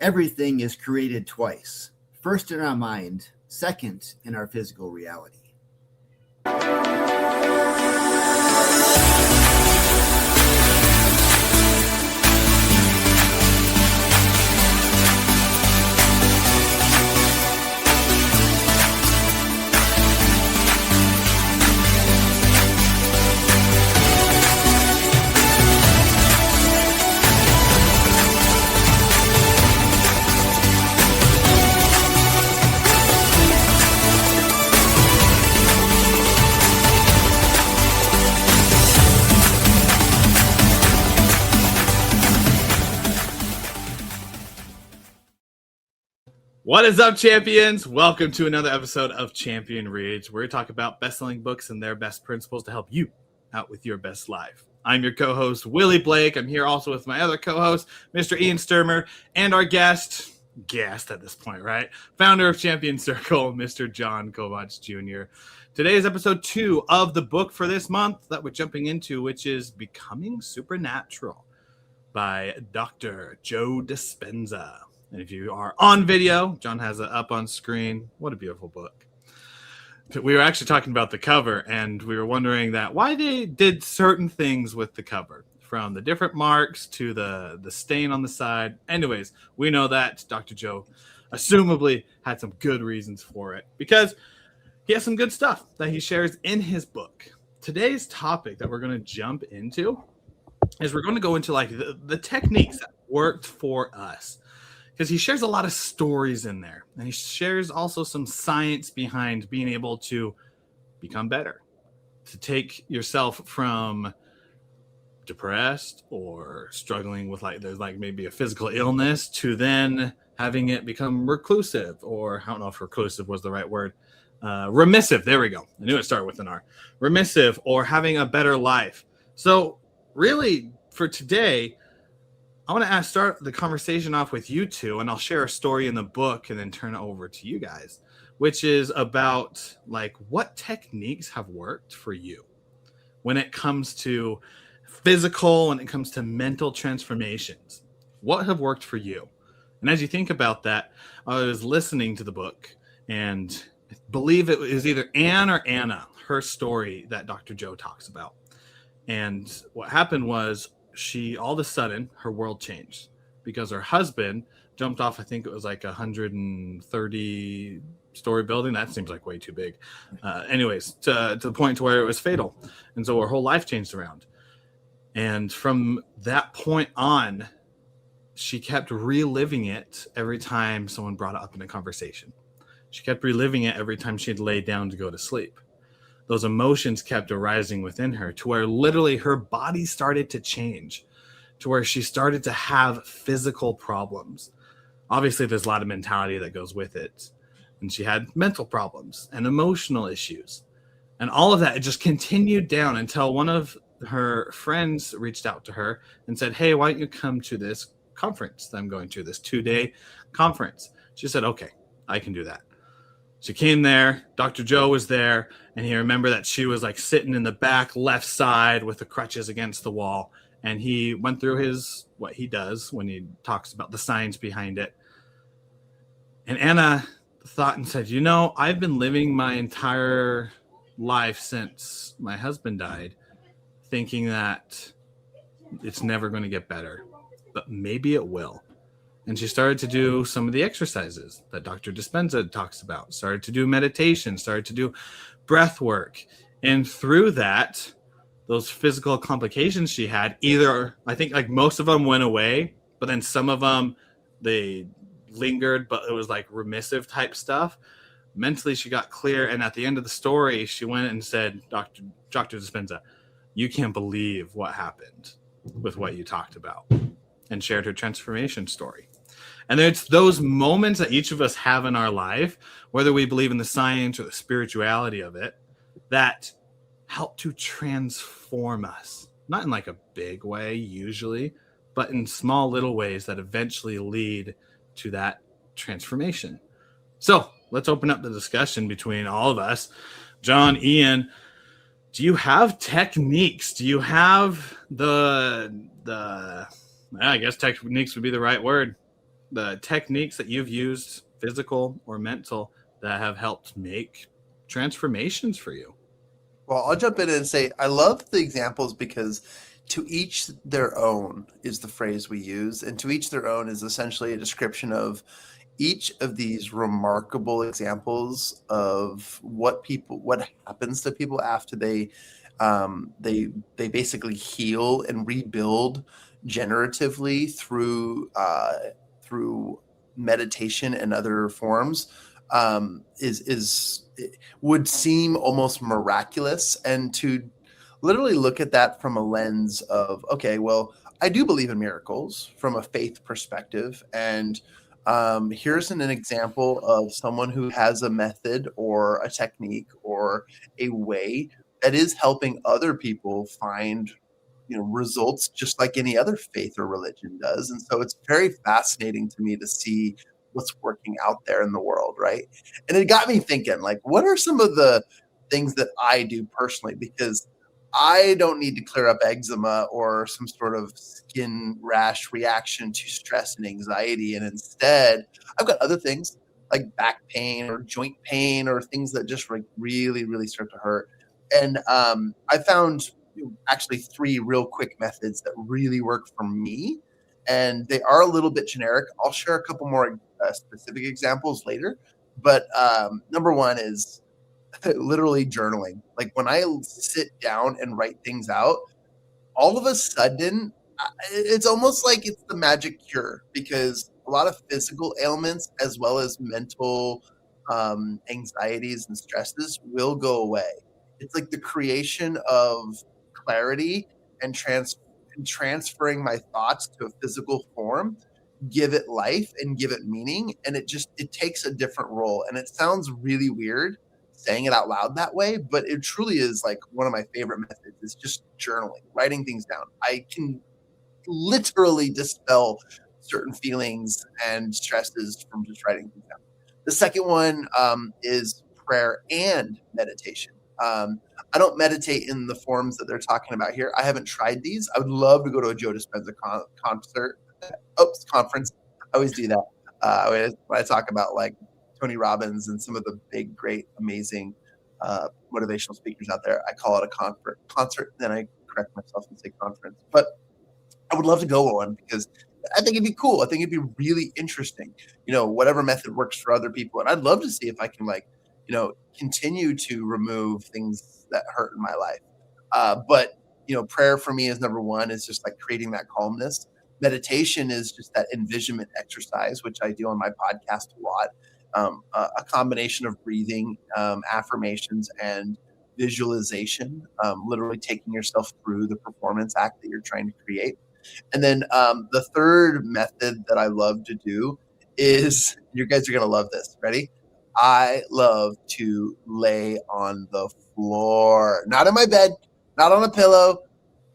Everything is created twice. First in our mind, second in our physical reality. What is up, champions? Welcome to another episode of Champion Reads, where we talk about best-selling books and their best principles to help you out with your best life. I'm your co-host, Willie Blake. I'm here also with my other co-host, Mr. Ian Sturmer, and our guest at this point, right? Founder of Champion Circle, Mr. John Kovacs Jr. Today is episode 2 of the book for this month that we're jumping into, which is Becoming Supernatural by Dr. Joe Dispenza. And if you are on video, John has it up on screen. What a beautiful book. We were actually talking about the cover, and we were wondering that why they did certain things with the cover, from the different marks to the stain on the side. Anyways, we know that Dr. Joe assumably had some good reasons for it, because he has some good stuff that he shares in his book. Today's topic that we're going to jump into is we're going to go into like the techniques that worked for us. Because he shares a lot of stories in there. And he shares also some science behind being able to become better. To take yourself from depressed or struggling with there's maybe a physical illness to then having it become reclusive. Or I don't know if reclusive was the right word. Remissive. There we go. I knew it started with an R. Remissive, or having a better life. So really for today, I want to start the conversation off with you two, and I'll share a story in the book and then turn it over to you guys, which is about what techniques have worked for you when it comes to physical, when it comes to mental transformations. What have worked for you? And as you think about that, I was listening to the book, and I believe it was either Anne or Anna, her story that Dr. Joe talks about. And what happened was, all of a sudden, her world changed because her husband jumped off, I think it was like 130-story building. That seems like way too big. Anyways, to the point to where it was fatal. And so her whole life changed around. And from that point on, she kept reliving it every time someone brought it up in a conversation. She kept reliving it every time she'd lay down to go to sleep. Those emotions kept arising within her to where literally her body started to change, to where she started to have physical problems. Obviously, there's a lot of mentality that goes with it. And she had mental problems and emotional issues. And all of that, it just continued down until one of her friends reached out to her and said, "Hey, why don't you come to this conference that I'm going to, this 2-day conference?" She said, "Okay, I can do that." She came there, Dr. Joe was there, and he remembered that she was sitting in the back left side with the crutches against the wall. And he went through what he does when he talks about the science behind it. And Anna thought and said, I've been living my entire life since my husband died, thinking that it's never going to get better, but maybe it will. And she started to do some of the exercises that Dr. Dispenza talks about, started to do meditation, started to do breath work. And through that, those physical complications she had, either, I think most of them went away, but then some of them, they lingered, but it was remissive type stuff. Mentally, she got clear. And at the end of the story, she went and said, Dr. Dispenza, you can't believe what happened with what you talked about, and shared her transformation story. And it's those moments that each of us have in our life, whether we believe in the science or the spirituality of it, that help to transform us. Not in a big way, usually, but in small little ways that eventually lead to that transformation. So let's open up the discussion between all of us. John, Ian, do you have techniques? Do you have I guess techniques would be the right word. the techniques that you've used, physical or mental, that have helped make transformations for you? Well, I'll jump in and say I love the examples because to each their own is the phrase we use. And to each their own is essentially a description of each of these remarkable examples of what happens to people after they basically heal and rebuild generatively through meditation and other forms, is would seem almost miraculous. And to literally look at that from a lens of, okay, well, I do believe in miracles from a faith perspective, and here's an example of someone who has a method or a technique or a way that is helping other people find results just like any other faith or religion does. And so it's very fascinating to me to see what's working out there in the world, right? And it got me thinking, like, what are some of the things that I do personally? Because I don't need to clear up eczema or some sort of skin rash reaction to stress and anxiety. And instead, I've got other things like back pain or joint pain or things that just like really, really start to hurt. And I found actually 3 real quick methods that really work for me. And they are a little bit generic. I'll share a couple more specific examples later. But number one is literally journaling. Like when I sit down and write things out, all of a sudden, it's almost like it's the magic cure, because a lot of physical ailments as well as mental anxieties and stresses will go away. It's like the creation of clarity and transferring my thoughts to a physical form, give it life and give it meaning. And it takes a different role. And it sounds really weird saying it out loud that way, but it truly is like one of my favorite methods is just journaling, writing things down. I can literally dispel certain feelings and stresses from just writing things down. The second one is prayer and meditation. I don't meditate in the forms that they're talking about here. I haven't tried these. I would love to go to a Joe Dispenza conference. I always do that when I talk about like Tony Robbins and some of the big, great, amazing motivational speakers out there. I call it a concert. Then I correct myself and say conference. But I would love to go on because I think it'd be cool. I think it'd be really interesting. Whatever method works for other people, and I'd love to see if I can continue to remove things that hurt in my life. But prayer for me is number one. Is just like creating that calmness. Meditation is just that envisionment exercise, which I do on my podcast a lot. A combination of breathing, affirmations, and visualization, literally taking yourself through the performance act that you're trying to create. And then the third method that I love to do is, you guys are going to love this. Ready? I love to lay on the floor, not in my bed, not on a pillow,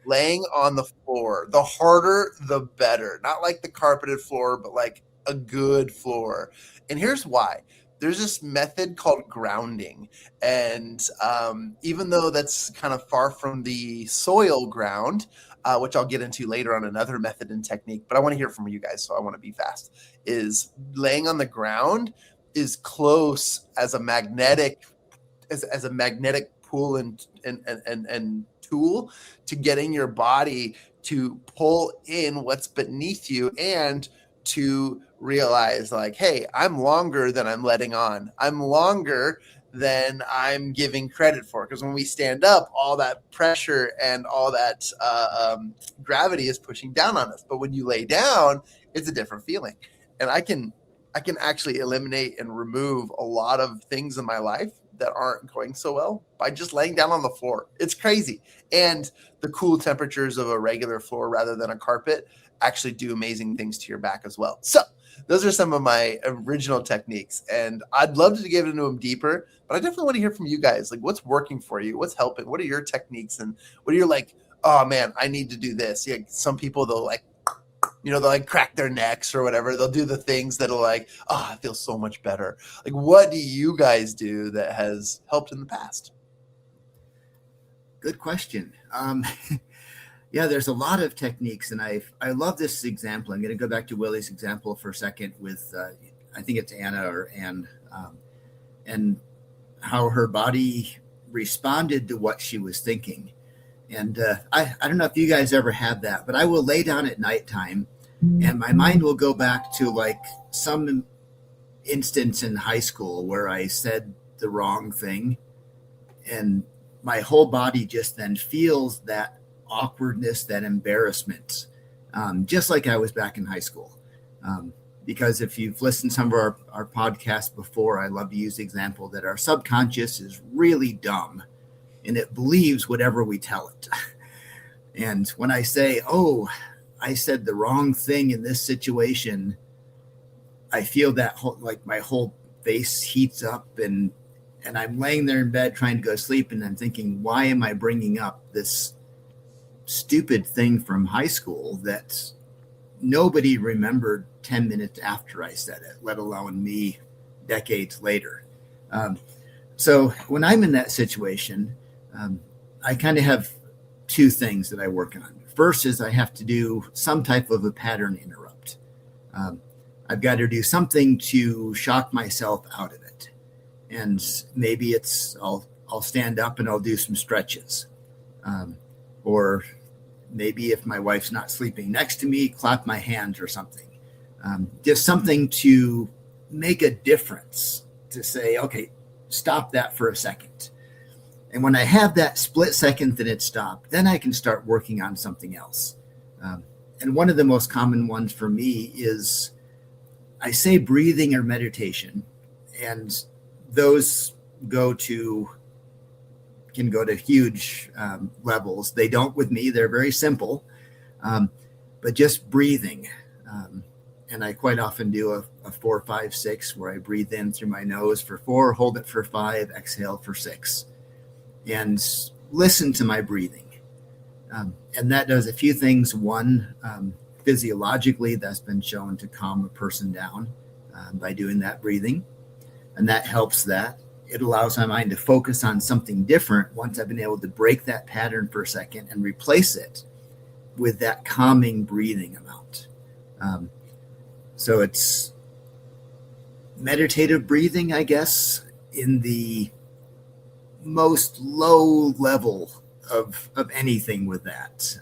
laying on the floor. The harder, the better. Not like the carpeted floor, but like a good floor. And here's why. There's this method called grounding. And even though that's kind of far from the soil ground, which I'll get into later on another method and technique, but I want to hear from you guys, so I want to be fast, is laying on the ground is close as a magnetic pull and tool to getting your body to pull in what's beneath you and to realize like, hey, I'm longer than I'm letting on. I'm longer than I'm giving credit for. Because when we stand up, all that pressure and all that gravity is pushing down on us. But when you lay down, it's a different feeling. And I can actually eliminate and remove a lot of things in my life that aren't going so well by just laying down on the floor. It's crazy. And the cool temperatures of a regular floor rather than a carpet actually do amazing things to your back as well. So those are some of my original techniques, and I'd love to get into them deeper, but I definitely want to hear from you guys. Like, what's working for you? What's helping? What are your techniques? And what are your like, oh man, I need to do this. Yeah. Some people, they'll like, they'll like crack their necks or whatever. They'll do the things that'll like, oh, I feel so much better. Like, what do you guys do that has helped in the past? Good question. Yeah, there's a lot of techniques, and I love this example. I'm going to go back to Willie's example for a second with I think it's Anna or Anne, and how her body responded to what she was thinking. And I don't know if you guys ever had that, but I will lay down at nighttime, and my mind will go back to like some instance in high school where I said the wrong thing, and my whole body just then feels that awkwardness, that embarrassment, just like I was back in high school. Because if you've listened to some of our podcasts before, I love to use the example that our subconscious is really dumb and it believes whatever we tell it. And when I say, oh, I said the wrong thing in this situation, I feel that like my whole face heats up, and I'm laying there in bed trying to go to sleep, and I'm thinking, why am I bringing up this stupid thing from high school that nobody remembered 10 minutes after I said it, let alone me decades later. So when I'm in that situation, I kind of have two things that I work on. First is I have to do some type of a pattern interrupt. I've got to do something to shock myself out of it. And maybe it's I'll stand up and I'll do some stretches. Or maybe if my wife's not sleeping next to me, clap my hands or something. Just something to make a difference, to say, okay, stop that for a second. And when I have that split second that it stopped, then I can start working on something else. And one of the most common ones for me is I say breathing or meditation, and those can go to huge levels. They don't with me. They're very simple, but just breathing. And I quite often do a 4, 5, 6, where I breathe in through my nose for 4, hold it for 5, exhale for 6, and listen to my breathing. And that does a few things. One, physiologically, that's been shown to calm a person down by doing that breathing. And that helps that. It allows my mind to focus on something different once I've been able to break that pattern for a second and replace it with that calming breathing amount. So it's meditative breathing, I guess, in the most low level of anything with that.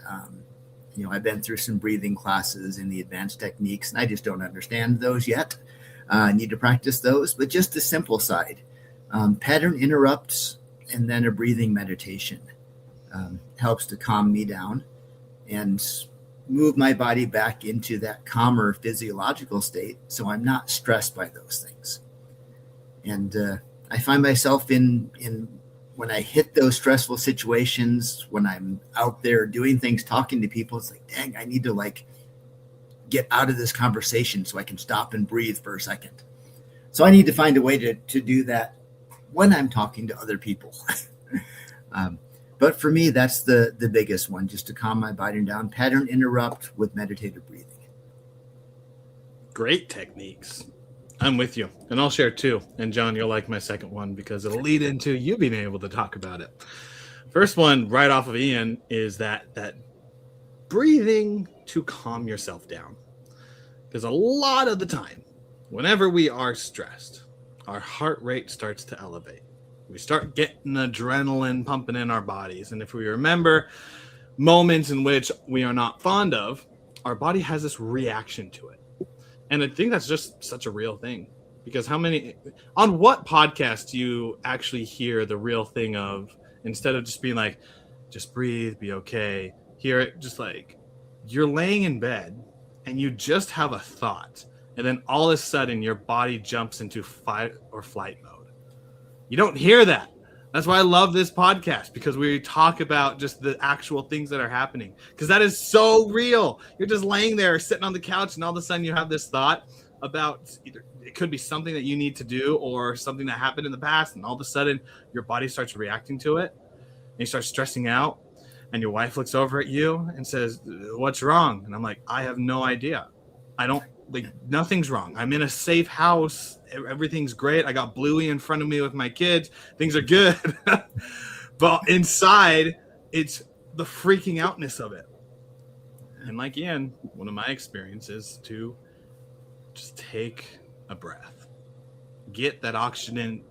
I've been through some breathing classes in the advanced techniques, and I just don't understand those yet. I need to practice those, but just the simple side. Pattern interrupts and then a breathing meditation helps to calm me down and move my body back into that calmer physiological state, so I'm not stressed by those things. And I find myself in when I hit those stressful situations, when I'm out there doing things, talking to people, it's like, dang, I need to get out of this conversation so I can stop and breathe for a second. So I need to find a way to do that when I'm talking to other people. But for me, that's the biggest one, just to calm my body down. Pattern interrupt with meditative breathing. Great techniques. I'm with you. And I'll share two. And John, you'll like my second one because it'll lead into you being able to talk about it. First one, right off of Ian, is that breathing to calm yourself down. Because a lot of the time, whenever we are stressed, our heart rate starts to elevate. We start getting adrenaline pumping in our bodies. And if we remember moments in which we are not fond of, our body has this reaction to it. And I think that's just such a real thing. Because on what podcast do you actually hear the real thing of, instead of just being like, just breathe, be okay, hear it just like, you're laying in bed and you just have a thought. And then all of a sudden your body jumps into fight or flight mode. You don't hear that. That's why I love this podcast, because we talk about just the actual things that are happening, because that is so real. You're just laying there sitting on the couch and all of a sudden you have this thought about either it could be something that you need to do or something that happened in the past. And all of a sudden your body starts reacting to it and you start stressing out, and your wife looks over at you and says, "What's wrong?" And I'm like, I have no idea. Nothing's wrong. I'm in a safe house. Everything's great. I got Bluey in front of me with my kids. Things are good. But inside, it's the freaking outness of it. And like Ian, one of my experiences to just take a breath, get that oxygen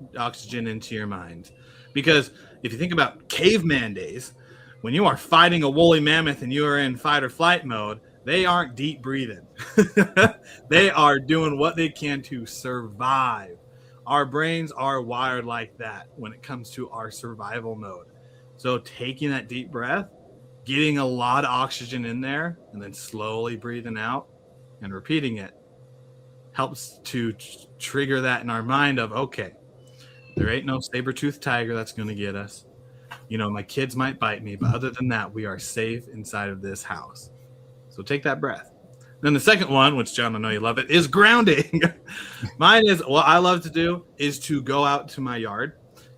into your mind. Because if you think about caveman days, when you are fighting a woolly mammoth and you are in fight or flight mode, they aren't deep breathing. They are doing what they can to survive. Our brains are wired like that when it comes to our survival mode. So taking that deep breath, getting a lot of oxygen in there, and then slowly breathing out and repeating it helps to trigger that in our mind of, okay, there ain't no saber-toothed tiger that's going to get us. You know, my kids might bite me, but other than that, we are safe inside of this house. So take that breath. Then the second one, which John, I know you love it, is grounding. Mine is, what I love to do is to go out to my yard,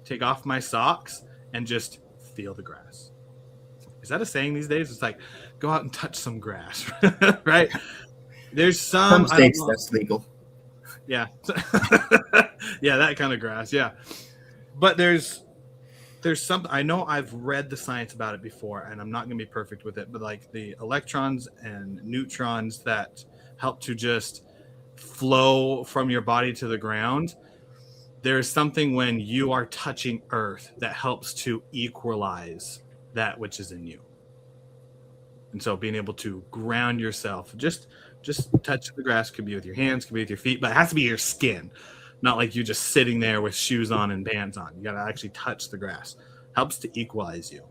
take off my socks, and just feel the grass. Is that a saying these days? It's like, go out and touch some grass, right? There's some states that's legal. Yeah. Yeah, that kind of grass. Yeah. But there's something, I know I've read the science about it before, and I'm not going to be perfect with it, but like the electrons and neutrons that help to just flow from your body to the ground, there's something when you are touching earth that helps to equalize that which is in you. And so being able to ground yourself, just touch the grass, could be with your hands, could be with your feet, but it has to be your skin. Not like you just sitting there with shoes on and pants on. You got to actually touch the grass. Helps to equalize you.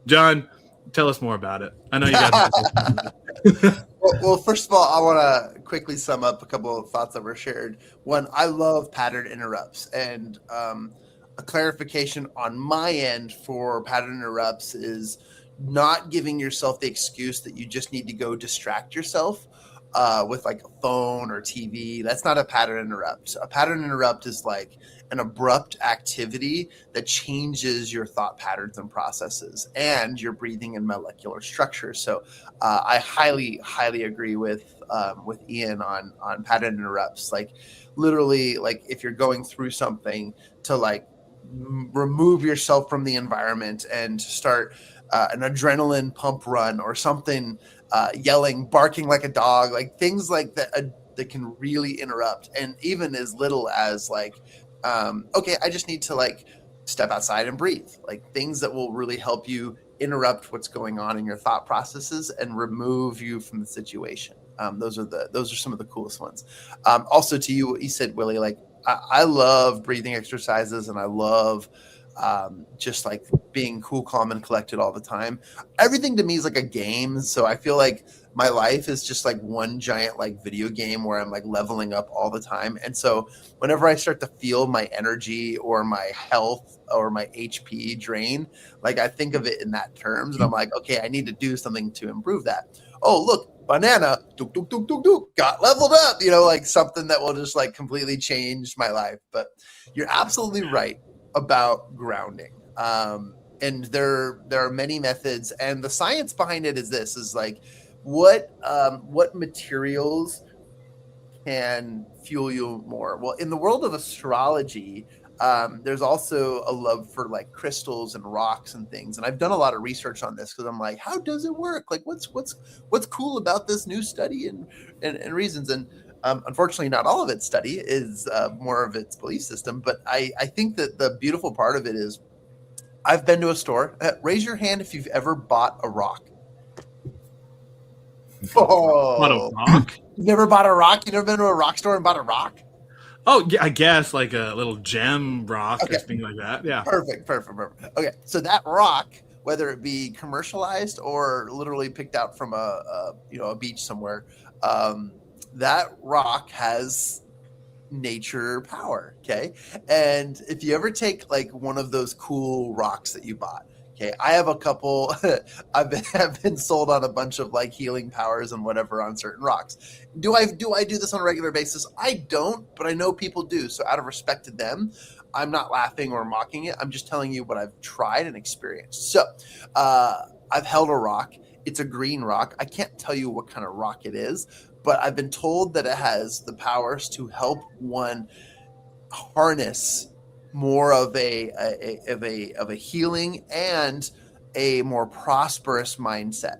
John, tell us more about it. I know you guys. Well, first of all, I want to quickly sum up a couple of thoughts that were shared. One, I love pattern interrupts, and a clarification on my end for pattern interrupts is not giving yourself the excuse that you just need to go distract yourself with like a phone or TV. That's not a pattern interrupt. A pattern interrupt is like an abrupt activity that changes your thought patterns and processes and your breathing and molecular structure. So I highly, highly agree with Ian on pattern interrupts. Like literally, like if you're going through something, to like remove yourself from the environment and start an adrenaline pump run or something, yelling, barking like a dog, like things like that that can really interrupt. And even as little as like, okay, I just need to like step outside and breathe, like things that will really help you interrupt what's going on in your thought processes and remove you from the situation. Those are some of the coolest ones. Also to you, what you said, Willie, like I love breathing exercises, and I love just like being cool, calm, and collected all the time. Everything to me is like a game. So I feel like my life is just like one giant like video game where I'm like leveling up all the time. And so whenever I start to feel my energy or my health or my HP drain, like I think of it in that terms, and I'm like, okay, I need to do something to improve that. Oh, look, banana, duk, duk, duk, duk, duk, got leveled up, like something that will just like completely change my life. But you're absolutely right about grounding. And there are many methods, and the science behind it is like what materials can fuel you more. Well, in the world of astrology, there's also a love for like crystals and rocks and things. And I've done a lot of research on this because I'm like, how does it work? Like what's cool about this new study and reasons? And unfortunately, not all of its study is more of its belief system. But I think that the beautiful part of it is I've been to a store. Raise your hand if you've ever bought a rock. Oh, What, a rock? You never bought a rock? You never been to a rock store and bought a rock? Oh, yeah, I guess like a little gem rock Okay. or something like that. Yeah. Perfect. Okay, so that rock, whether it be commercialized or literally picked out from a beach somewhere, that rock has nature power. Okay, and if you ever take like one of those cool rocks that you bought. Okay, I have a couple. I've been sold on a bunch of like healing powers and whatever on certain rocks. Do I do this on a regular basis? I don't, but I know people do. So out of respect to them, I'm not laughing or mocking it. I'm just telling you what I've tried and experienced. So I've held a rock. It's a green rock. I can't tell you what kind of rock it is, but I've been told that it has the powers to help one harness more of a healing and a more prosperous mindset.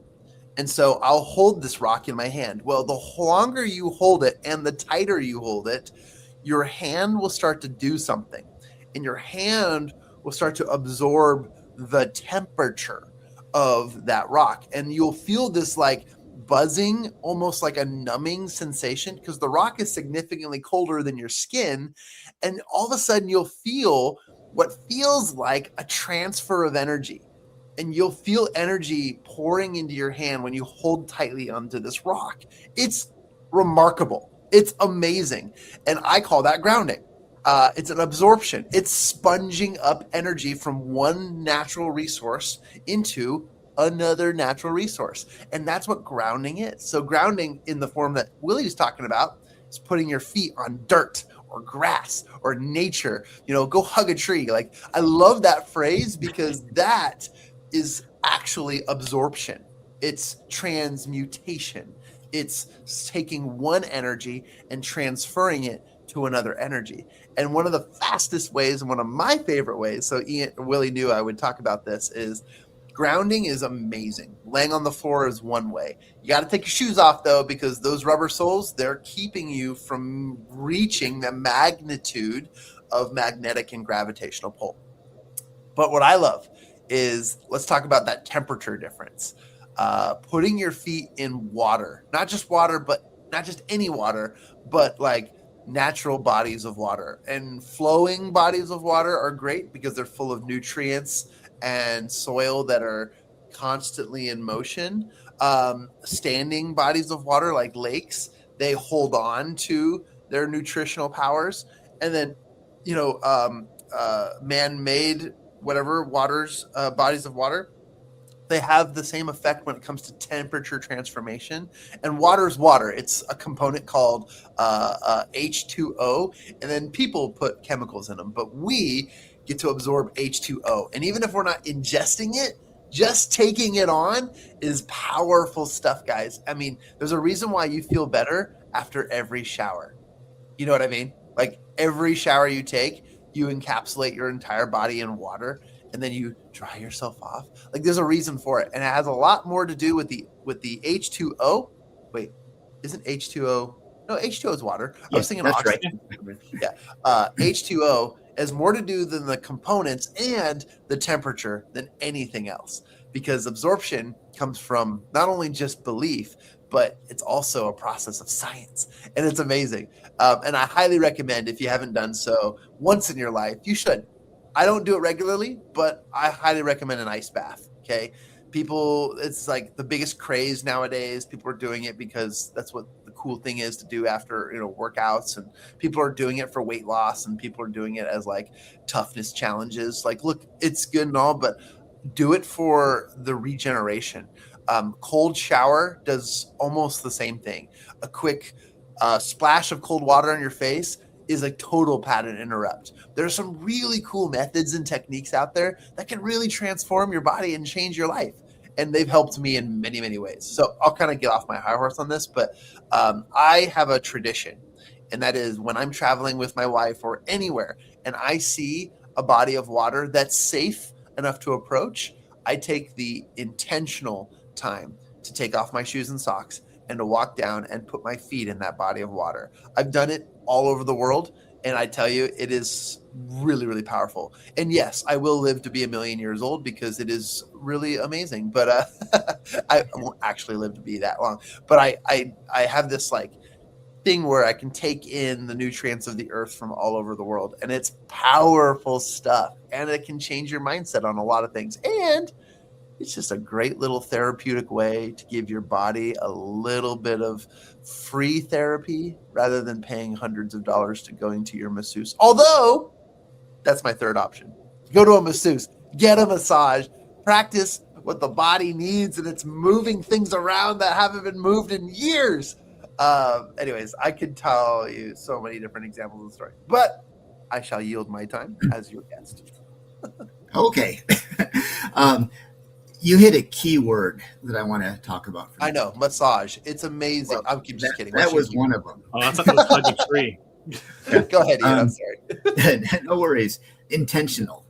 And so I'll hold this rock in my hand. Well, the longer you hold it and the tighter you hold it, your hand will start to do something. And your hand will start to absorb the temperature of that rock. And you'll feel this like buzzing, almost like a numbing sensation, because the rock is significantly colder than your skin. And all of a sudden you'll feel what feels like a transfer of energy. And you'll feel energy pouring into your hand when you hold tightly onto this rock. It's remarkable. It's amazing. And I call that grounding. It's an absorption. It's sponging up energy from one natural resource into another natural resource. And that's what grounding is. So grounding in the form that Willie was talking about is putting your feet on dirt or grass or nature. Go hug a tree. Like, I love that phrase because that is actually absorption. It's transmutation. It's taking one energy and transferring it to another energy. And one of the fastest ways, and one of my favorite ways, so Willie knew I would talk about this, is grounding is amazing. Laying on the floor is one way. You got to take your shoes off, though, because those rubber soles, they're keeping you from reaching the magnitude of magnetic and gravitational pull. But what I love is, let's talk about that temperature difference. Putting your feet in water, not just any water, but like natural bodies of water. And flowing bodies of water are great because they're full of nutrients and soil that are constantly in motion. Standing bodies of water like lakes, they hold on to their nutritional powers. And then, man-made whatever bodies of water, they have the same effect when it comes to temperature transformation. And water is water. It's a component called H2O, and then people put chemicals in them, but we get to absorb H2O. And even if we're not ingesting it, just taking it on is powerful stuff, guys. I mean, there's a reason why you feel better after every shower. You know what I mean? Like, every shower you take, you encapsulate your entire body in water, and then you dry yourself off. Like, there's a reason for it. And it has a lot more to do with the H2O. Wait, isn't H2O? No, H2O is water. I was thinking oxygen. Right. Yeah. H2O has more to do than the components and the temperature than anything else, because absorption comes from not only just belief, but it's also a process of science, and it's amazing. And I highly recommend, if you haven't done so once in your life, you should. I don't do it regularly, but I highly recommend an ice bath. Okay. People, it's like the biggest craze nowadays. People are doing it because that's what the cool thing is to do after, workouts, and people are doing it for weight loss, and people are doing it as like toughness challenges. Like, look, it's good and all, but do it for the regeneration. Cold shower does almost the same thing. A quick splash of cold water on your face is a total pattern interrupt. There's some really cool methods and techniques out there that can really transform your body and change your life. And they've helped me in many, many ways. So I'll kind of get off my high horse on this, but I have a tradition. And that is, when I'm traveling with my wife or anywhere, and I see a body of water that's safe enough to approach, I take the intentional time to take off my shoes and socks and to walk down and put my feet in that body of water. I've done it all over the world, and I tell you, it is really, really powerful. And yes, I will live to be 1,000,000 years old because it is really amazing. But I won't actually live to be that long. But I have this like thing where I can take in the nutrients of the earth from all over the world, and it's powerful stuff, and it can change your mindset on a lot of things. And it's just a great little therapeutic way to give your body a little bit of free therapy rather than paying hundreds of dollars to going to your masseuse. Although that's my third option. Go to a masseuse, get a massage, practice what the body needs, and it's moving things around that haven't been moved in years. Anyways, I could tell you so many different examples of the story, but I shall yield my time as your guest. Okay. You hit a key word that I want to talk about. I know, massage. It's amazing. Well, I'm just kidding. That was one of them. Oh, I thought it was hug a tree. Go ahead, Ian. I'm sorry. No worries. Intentional.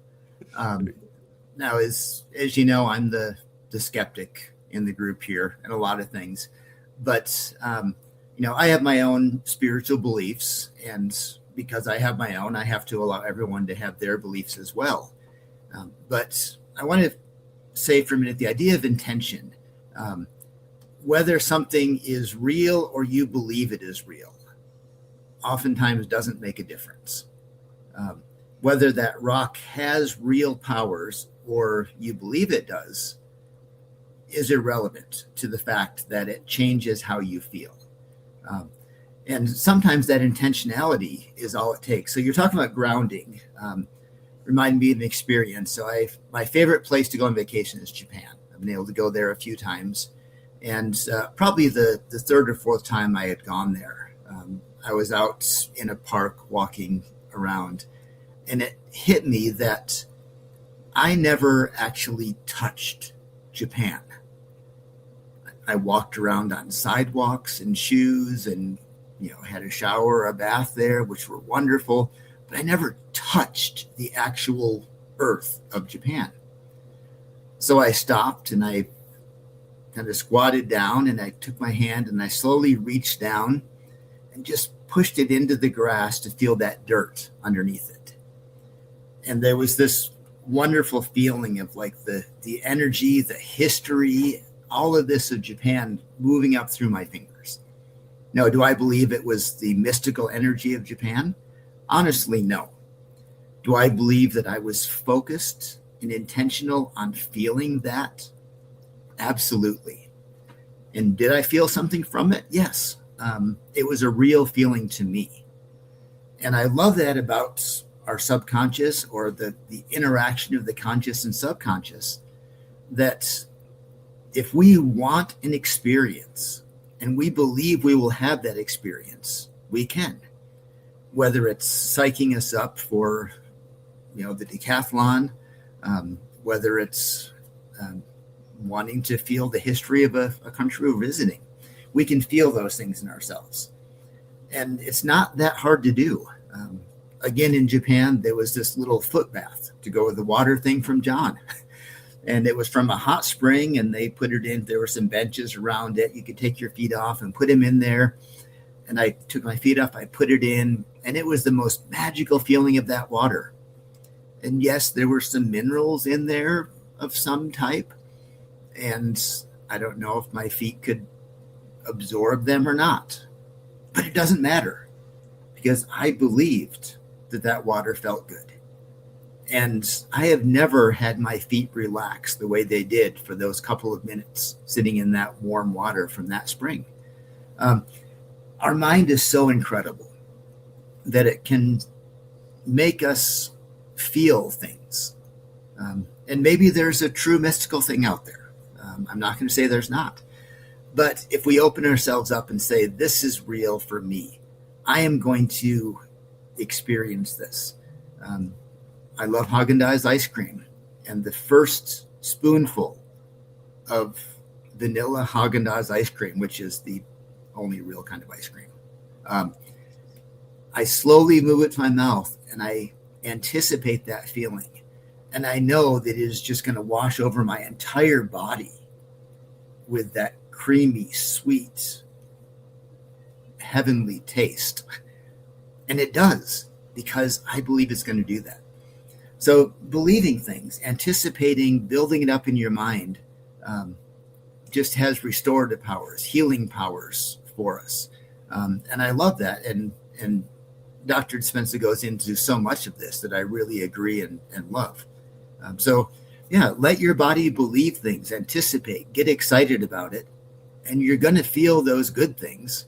Now, as you know, I'm the skeptic in the group here and a lot of things. But, I have my own spiritual beliefs, and because I have my own, I have to allow everyone to have their beliefs as well. But I want to say for a minute, the idea of intention, whether something is real or you believe it is real, oftentimes doesn't make a difference. Whether that rock has real powers or you believe it does is irrelevant to the fact that it changes how you feel. And sometimes that intentionality is all it takes. So you're talking about grounding. Remind me of an experience. So my favorite place to go on vacation is Japan. I've been able to go there a few times. And probably the third or fourth time I had gone there, I was out in a park walking around, and it hit me that I never actually touched Japan. I walked around on sidewalks in shoes and, had a shower or a bath there, which were wonderful, but I never touched the actual earth of Japan. So I stopped and I kind of squatted down, and I took my hand and I slowly reached down and just pushed it into the grass to feel that dirt underneath it. And there was this wonderful feeling of like the energy, the history, all of this of Japan moving up through my fingers. Now, do I believe it was the mystical energy of Japan? Honestly, no. Do I believe that I was focused and intentional on feeling that? Absolutely. And did I feel something from it? Yes. It was a real feeling to me. And I love that about our subconscious, or the interaction of the conscious and subconscious, that if we want an experience and we believe we will have that experience, we can. Whether it's psyching us up for, the decathlon, whether it's wanting to feel the history of a country we're visiting, we can feel those things in ourselves. And it's not that hard to do. Again, in Japan, there was this little foot bath to go with the water thing from John. And it was from a hot spring, and they put it in. There were some benches around it. You could take your feet off and put them in there. And I took my feet off, I put it in, and it was the most magical feeling of that water. And yes, there were some minerals in there of some type. And I don't know if my feet could absorb them or not. But it doesn't matter, because I believed that water felt good. And I have never had my feet relax the way they did for those couple of minutes sitting in that warm water from that spring. Our mind is so incredible that it can make us feel things. And maybe there's a true mystical thing out there. I'm not going to say there's not. But if we open ourselves up and say, this is real for me, I am going to experience this. I love Haagen-Dazs ice cream. And the first spoonful of vanilla Haagen-Dazs ice cream, which is the only real kind of ice cream, I slowly move it to my mouth and I anticipate that feeling. And I know that it is just going to wash over my entire body with that creamy, sweet, heavenly taste. And it does, because I believe it's going to do that. So believing things, anticipating, building it up in your mind, just has restorative powers, healing powers for us. And I love that. And Dr. Dispenza goes into so much of this that I really agree and love. So let your body believe things, anticipate, get excited about it, and you're going to feel those good things.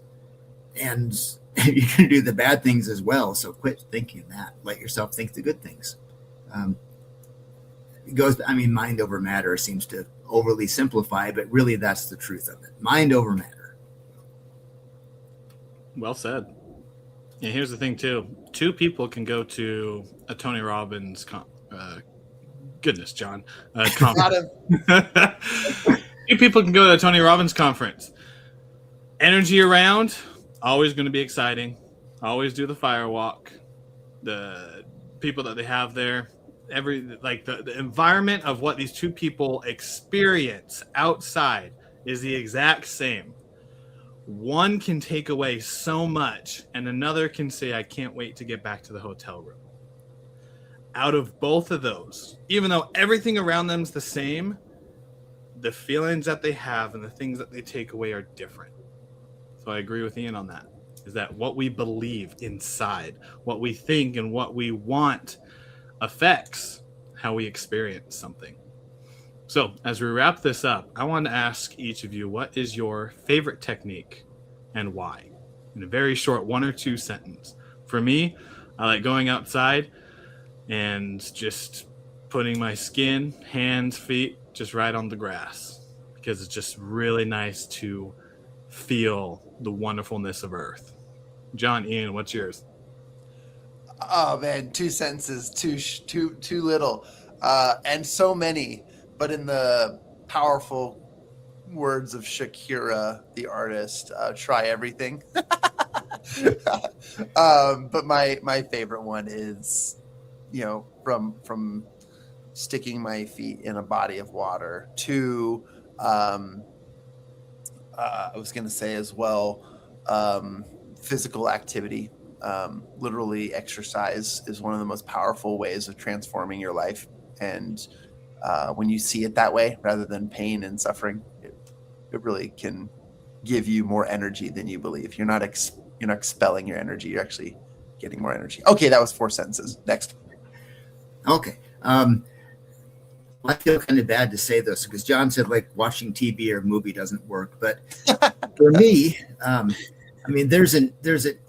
And you're going to do the bad things as well. So quit thinking that. Let yourself think the good things. Mind over matter seems to overly simplify, but really that's the truth of it. Mind over matter. Well said. Yeah, here's the thing too. Two people can go to a Tony Robbins goodness, John. Conference. Two people can go to a Tony Robbins conference. Energy around, always going to be exciting. Always do the fire walk. The people that they have there, the environment of what these two people experience outside is the exact same. One can take away so much, and another can say, I can't wait to get back to the hotel room. Out of both of those, even though everything around them is the same, the feelings that they have and the things that they take away are different. So I agree with Ian on that, is that what we believe inside, what we think and what we want affects how we experience something. So as we wrap this up, I want to ask each of you, what is your favorite technique and why? In a very short 1 or 2 sentence. For me, I like going outside and just putting my skin, hands, feet, just right on the grass, because it's just really nice to feel the wonderfulness of Earth. John, Ian, what's yours? Oh man, 2 sentences, too little, and so many. But in the powerful words of Shakira, the artist, try everything. But my favorite one is, from sticking my feet in a body of water to, I was going to say as well, physical activity. Literally, exercise is one of the most powerful ways of transforming your life. And when you see it that way, rather than pain and suffering, it really can give you more energy than you believe. You're not expelling your energy. You're actually getting more energy. Okay, that was 4 sentences. Next. Okay. I feel kind of bad to say this because John said like watching TV or a movie doesn't work, but for me, there's an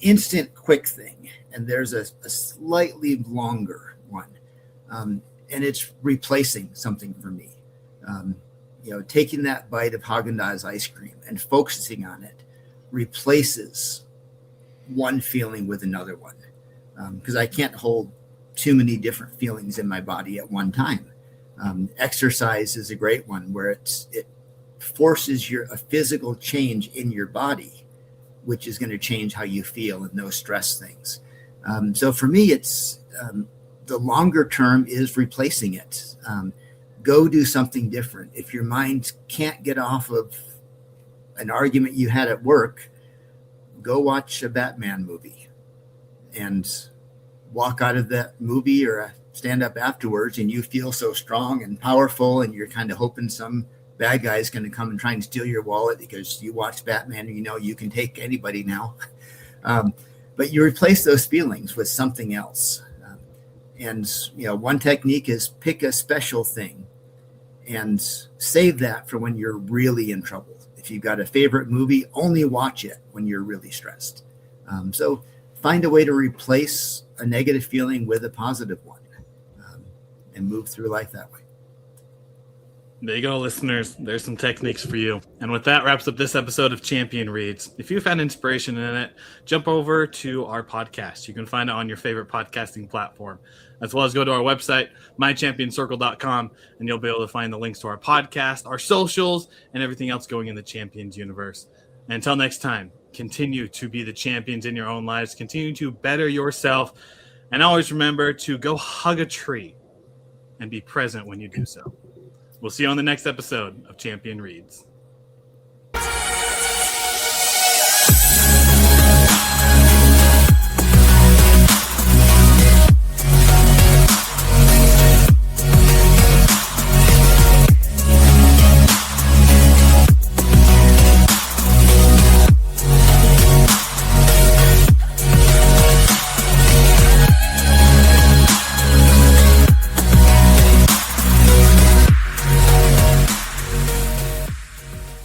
instant quick thing, and there's a slightly longer one, and it's replacing something for me. Taking that bite of Haagen-Dazs ice cream and focusing on it replaces one feeling with another one, because I can't hold too many different feelings in my body at one time. Exercise is a great one where it forces a physical change in your body, which is going to change how you feel and those stress things. So for me, it's the longer term is replacing it. Go do something different. If your mind can't get off of an argument you had at work, go watch a Batman movie and walk out of that movie or stand up afterwards, and you feel so strong and powerful, and you're kind of hoping some bad guy is going to come and try and steal your wallet because you watched Batman and you can take anybody now. But you replace those feelings with something else. And one technique is pick a special thing and save that for when you're really in trouble. If you've got a favorite movie, only watch it when you're really stressed. So find a way to replace a negative feeling with a positive one, and move through life that way. There you go, listeners. There's some techniques for you. And with that wraps up this episode of Champion Reads. If you found inspiration in it, jump over to our podcast. You can find it on your favorite podcasting platform, as well as go to our website, mychampionscircle.com, and you'll be able to find the links to our podcast, our socials, and everything else going in the Champions universe. And until next time, continue to be the champions in your own lives. Continue to better yourself. And always remember to go hug a tree and be present when you do so. We'll see you on the next episode of Champion Reads.